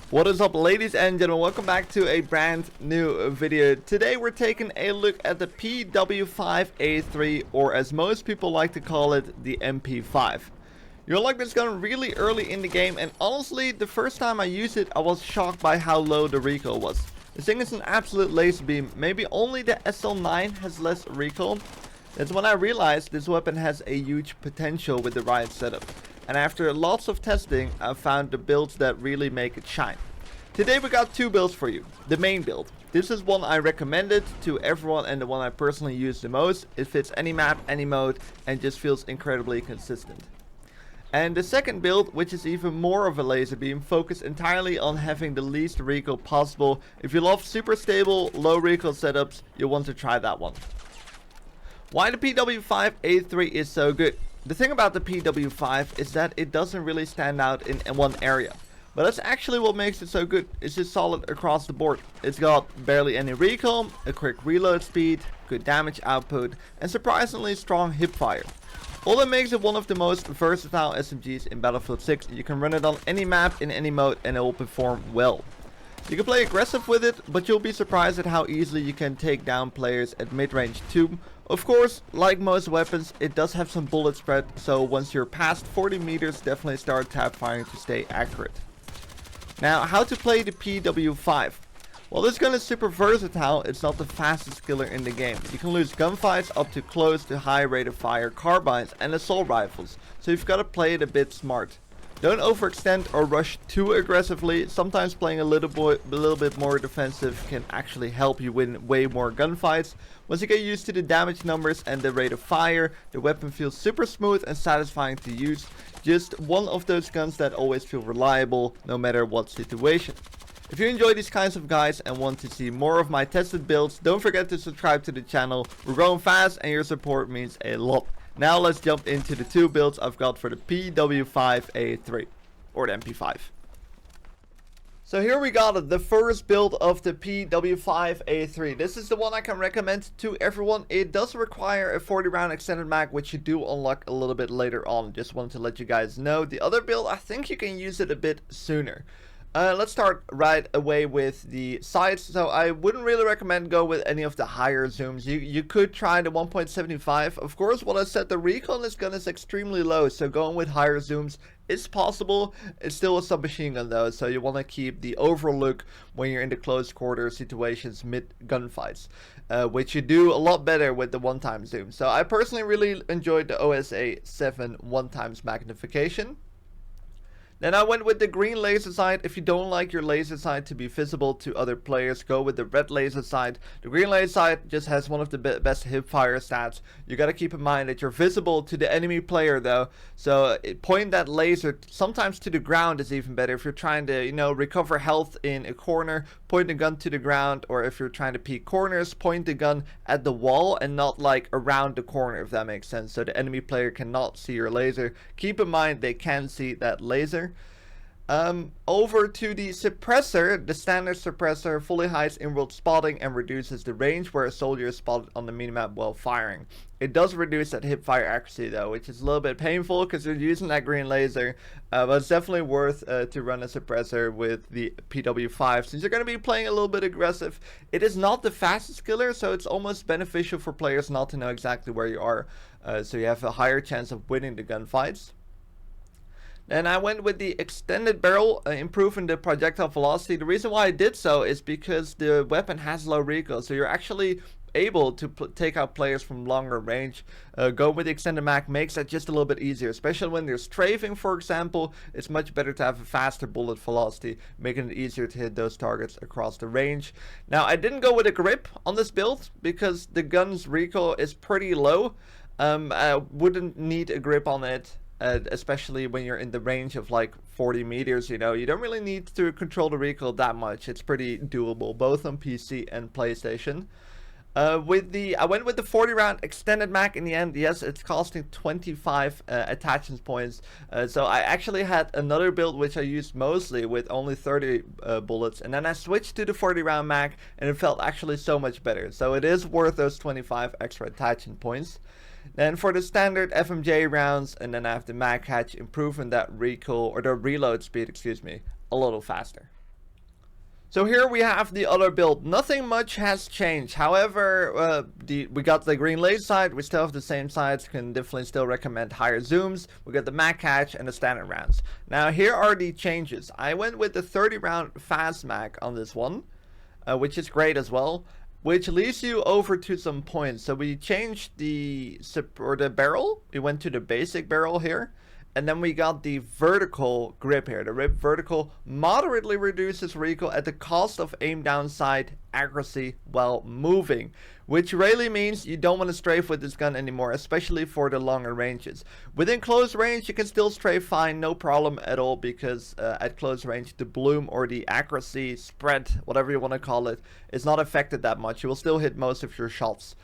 What is up, ladies and gentlemen? Welcome back to a brand new video. Today we're taking a look at the PW5 A3, or as most people like to call it, the MP5. You'll like this gun really early in the game, and honestly, the first time I used it, I was shocked by how low the recoil was. This thing is an absolute laser beam. Maybe only the SL9 has less recoil. That's when I realized this weapon has a huge potential with the right setup. And after lots of testing, I found the builds that really make it shine. Today we got two builds for you. The main build. This is one I recommended to everyone and the one I personally use the most. It fits any map, any mode, and just feels incredibly consistent. And the second build, which is even more of a laser beam, focused entirely on having the least recoil possible. If you love super stable, low recoil setups, you'll want to try that one. Why the PW5 A3 is so good? The thing about the PW5 is that it doesn't really stand out in one area. But that's actually what makes it so good. It's just solid across the board. It's got barely any recoil, a quick reload speed, good damage output, and surprisingly strong hipfire. All that makes it one of the most versatile SMGs in Battlefield 6. You can run it on any map, in any mode, and it will perform well. You can play aggressive with it, but you'll be surprised at how easily you can take down players at mid-range too. Of course, like most weapons, it does have some bullet spread, so once you're past 40 meters, definitely start tap firing to stay accurate. Now, how to play the PW5? Well, this gun is super versatile. It's not the fastest killer in the game. You can lose gunfights up to close to high rate of fire carbines and assault rifles, so you've got to play it a bit smart. Don't overextend or rush too aggressively. Sometimes playing a little bit more defensive can actually help you win way more gunfights. Once you get used to the damage numbers and the rate of fire, the weapon feels super smooth and satisfying to use. Just one of those guns that always feel reliable no matter what situation. If you enjoy these kinds of guides and want to see more of my tested builds, don't forget to subscribe to the channel. We're growing fast and your support means a lot. Now let's jump into the two builds I've got for the PW5 A3, or the MP5. So here we got it, the first build of the PW5 A3. This is the one I can recommend to everyone. It does require a 40 round extended mag, which you do unlock a little bit later on. Just wanted to let you guys know. The other build, I think you can use it a bit sooner. Let's start right away with the sights. So I wouldn't really recommend go with any of the higher zooms. You could try the 1.75. Of course, what I said, the recoil on this gun is extremely low, so going with higher zooms is possible. It's still a submachine gun though, so you want to keep the overall look when you're in the close quarter situations mid gunfights, which you do a lot better with the one-time zoom. So I personally really enjoyed the OSA 7 1x magnification. Then I went with the green laser sight. If you don't like your laser sight to be visible to other players, go with the red laser sight. The green laser sight just has one of the best hipfire stats. You gotta keep in mind that you're visible to the enemy player though, so point that laser sometimes to the ground is even better. If you're trying to, you know, recover health in a corner, point the gun to the ground, or if you're trying to peek corners, point the gun at the wall and not like around the corner, if that makes sense, so the enemy player cannot see your laser. Keep in mind they can see that laser. Over to the suppressor. The standard suppressor fully hides in-world spotting and reduces the range where a soldier is spotted on the minimap while firing. It does reduce that hipfire accuracy though, which is a little bit painful because you're using that green laser, but it's definitely worth to run a suppressor with the PW5 since you're going to be playing a little bit aggressive. It is not the fastest killer, so it's almost beneficial for players not to know exactly where you are, so you have a higher chance of winning the gunfights. Then I went with the extended barrel, improving the projectile velocity. The reason why I did so is because the weapon has low recoil, so you're actually able to take out players from longer range. Go with the extended mag makes that just a little bit easier, especially when they're strafing, for example. It's much better to have a faster bullet velocity, making it easier to hit those targets across the range. Now I didn't go with a grip on this build because the gun's recoil is pretty low. I wouldn't need a grip on it. Especially when you're in the range of like 40 meters, you know, you don't really need to control the recoil that much. It's pretty doable, both on PC and PlayStation. I went with the 40 round extended mag in the end. Yes, it's costing 25 attachment points. So I actually had another build which I used mostly with only 30 bullets, and then I switched to the 40 round mag and it felt actually so much better. So it is worth those 25 extra attachment points. Then for the standard FMJ rounds, and then I have the mag hatch, improving that recoil, or the reload speed, excuse me, a little faster. So here we have the other build. Nothing much has changed. However, we got the green laser sight. We still have the same sights. Can definitely still recommend higher zooms. We got the mag catch and the standard rounds. Now here are the changes. I went with the 30 round fast mag on this one, which is great as well, which leads you over to some points. So we changed the barrel. We went to the basic barrel here. And then we got the vertical grip here. The vertical moderately reduces recoil at the cost of aim down sight accuracy while moving, which really means you don't want to strafe with this gun anymore, especially for the longer ranges. Within close range, you can still strafe fine, no problem at all, because at close range, the bloom or the accuracy spread, whatever you want to call it, is not affected that much. You will still hit most of your shots.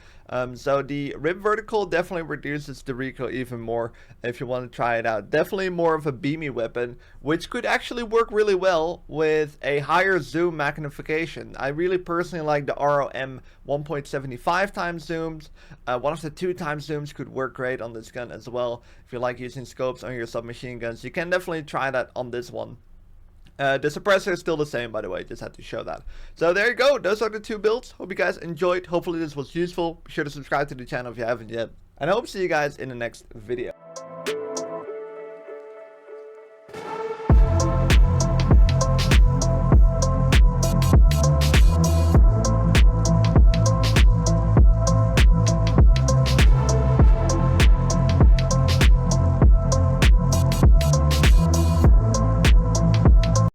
So the rib vertical definitely reduces the recoil even more if you want to try it out. Definitely more of a beamy weapon, which could actually work really well with a higher zoom magnification. I really personally like the ROM 1.75 times zooms. One of the 2 times zooms could work great on this gun as well. If you like using scopes on your submachine guns, you can definitely try that on this one. The suppressor is still the same, by the way, just had to show that. So there you go, those are the 2 builds. Hope you guys enjoyed. Hopefully this was useful. Be sure to subscribe to the channel if you haven't yet. And I hope to see you guys in the next video.